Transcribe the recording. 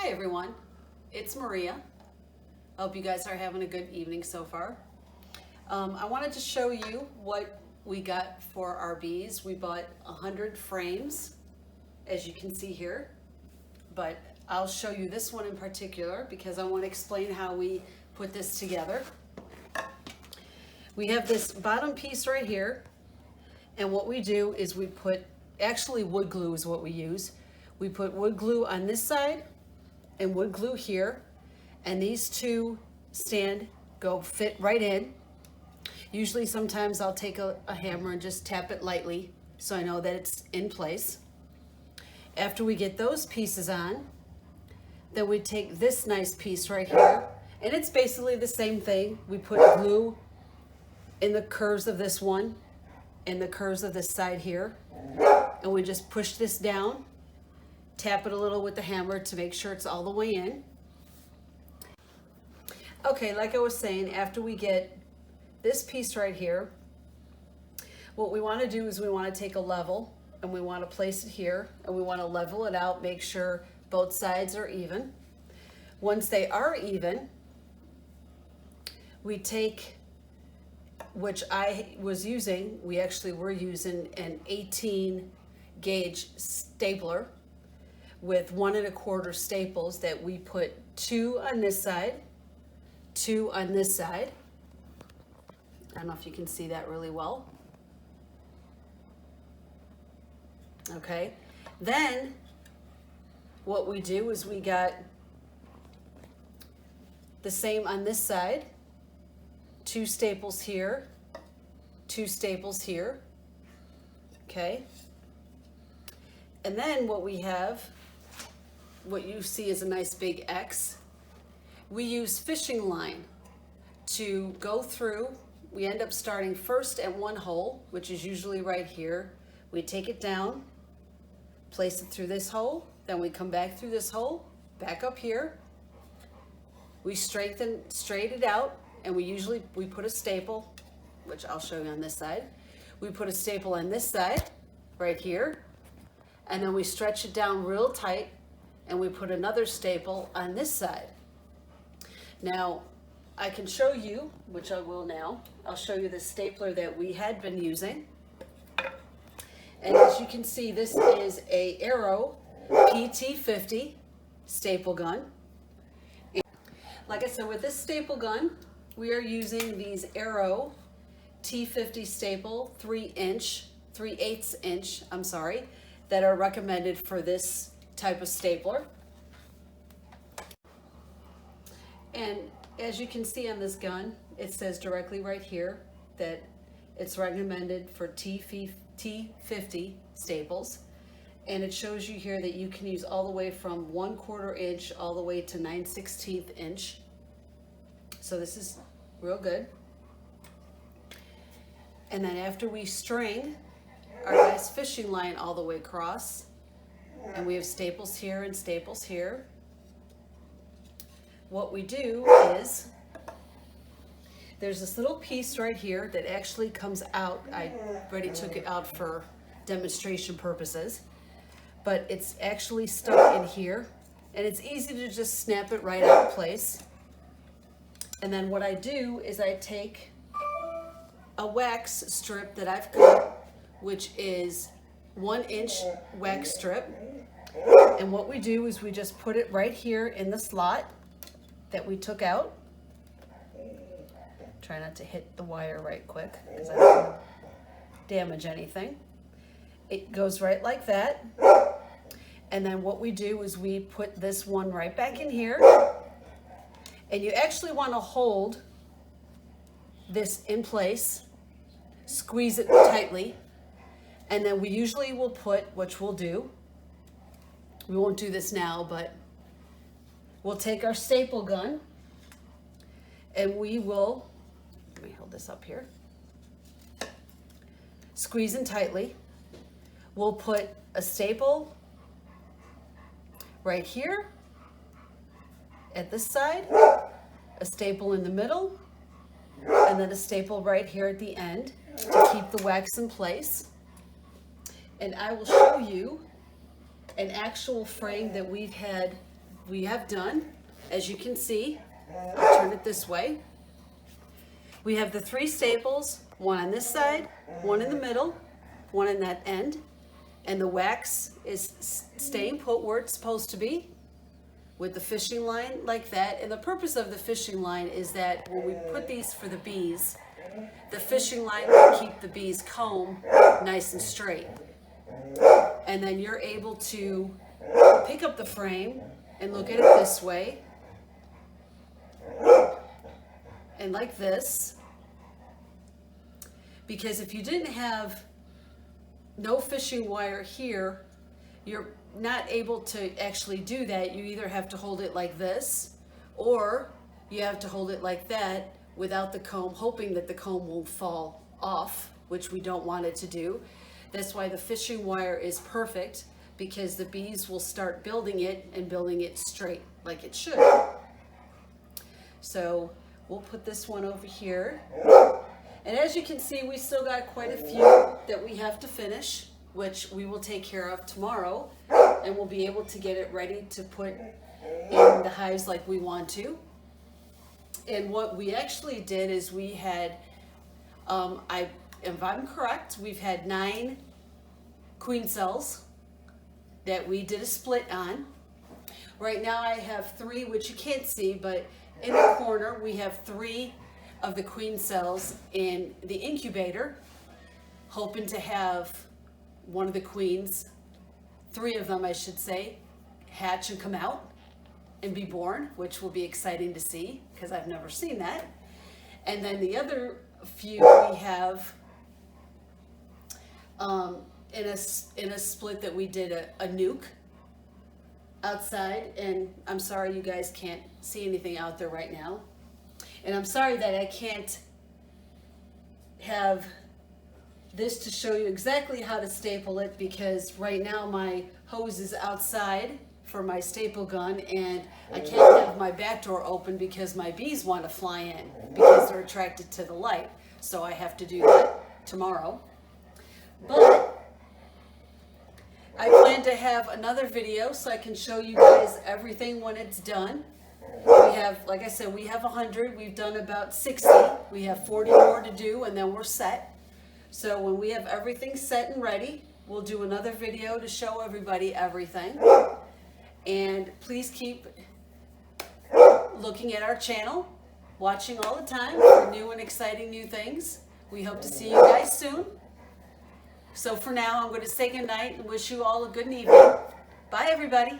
Hi everyone, it's Maria. I hope you guys are having a good evening so far. I wanted to show you what we got for our bees. We bought 100 frames, as you can see here, but I'll show you this one in particular because I want to explain how we put this together. We have this bottom piece right here, and what we do is we put, actually wood glue is what we use. We put wood glue on this side and wood glue here, and these two fit right in. Usually sometimes I'll take a hammer and just tap it lightly so I know that it's in place. After we get those pieces on, then we take this nice piece right here, and it's basically the same thing. We put glue in the curves of this one and the curves of this side here, and we just push this down, tap it a little with the hammer to make sure it's all the way in. Okay, like I was saying, after we get this piece right here, what we want to do is we want to take a level and we want to place it here, and we want to level it out, make sure both sides are even. Once they are even, we take, which I was using, we actually were using an 18 gauge stapler with 1 1/4 staples that we put 2 on this side, 2 on this side. I don't know if you can see that really well. Okay, then what we do is we got the same on this side, 2 staples here, 2 staples here, okay? And then what we have, what you see is a nice big X. We use fishing line to go through. We end up starting first at one hole, which is usually right here. We take it down, place it through this hole, then we come back through this hole, back up here. We straighten it out, and we put a staple, which I'll show you on this side. We put a staple on this side, right here, and then we stretch it down real tight, and we put another staple on this side. Now, I can show you, which I will now, I'll show you the stapler that we had been using. And as you can see, this is a Arrow PT50 staple gun. Like I said, with this staple gun, we are using these Arrow T50 staple 3/8 inch, that are recommended for this type of stapler. And as you can see on this gun, it says directly right here that it's recommended for T50 staples. And it shows you here that you can use all the way from 1/4 inch all the way to 9/16 inch. So this is real good. And then after we string our nice fishing line all the way across, and we have staples here and staples here, what we do is, there's this little piece right here that actually comes out. I already took it out for demonstration purposes, but it's actually stuck in here, and it's easy to just snap it right out of place. And then what I do is I take a wax strip that I've cut, which is 1 inch wax strip, and what we do is we just put it right here in the slot that we took out. Try not to hit the wire right quick because I don't want to damage anything. It goes right like that. And then what we do is we put this one right back in here. And you actually want to hold this in place, squeeze it tightly. And then we usually will put, which we'll do, we won't do this now, but we'll take our staple gun and we will, let me hold this up here, squeeze in tightly. We'll put a staple right here at this side, a staple in the middle, and then a staple right here at the end to keep the wax in place. And I will show you an actual frame that we've had we have done, as you can see, I'll turn it this way. We have the 3 staples, one on this side, one in the middle, one in that end, and the wax is staying put where it's supposed to be with the fishing line like that. And the purpose of the fishing line is that when we put these for the bees, the fishing line will keep the bees' comb nice and straight. And then you're able to pick up the frame and look at it this way and like this, because if you didn't have no fishing wire here, you're not able to actually do that. You either have to hold it like this, or you have to hold it like that without the comb, hoping that the comb won't fall off, which we don't want it to do. That's why the fishing wire is perfect, because the bees will start building it and building it straight like it should. So we'll put this one over here. And as you can see, we still got quite a few that we have to finish, which we will take care of tomorrow, and we'll be able to get it ready to put in the hives like we want to. And what we actually did is we had, if I'm correct, we've had 9 queen cells that we did a split on. Right now I have 3, which you can't see, but in the corner we have 3 of the queen cells in the incubator, hoping to have one of the queens, 3 of them I should say, hatch and come out and be born, which will be exciting to see because I've never seen that. And then the other few we have in a split that we did a nuke outside, and I'm sorry you guys can't see anything out there right now, and I'm sorry that I can't have this to show you exactly how to staple it, because right now my hose is outside for my staple gun, and I can't have my back door open because my bees want to fly in because they're attracted to the light. So I have to do that tomorrow. But I plan to have another video so I can show you guys everything when it's done. We have, like I said, we have 100. We've done about 60. We have 40 more to do, and then we're set. So when we have everything set and ready, we'll do another video to show everybody everything. And please keep looking at our channel, watching all the time for new and exciting new things. We hope to see you guys soon. So for now, I'm going to say goodnight and wish you all a good evening. Bye, everybody.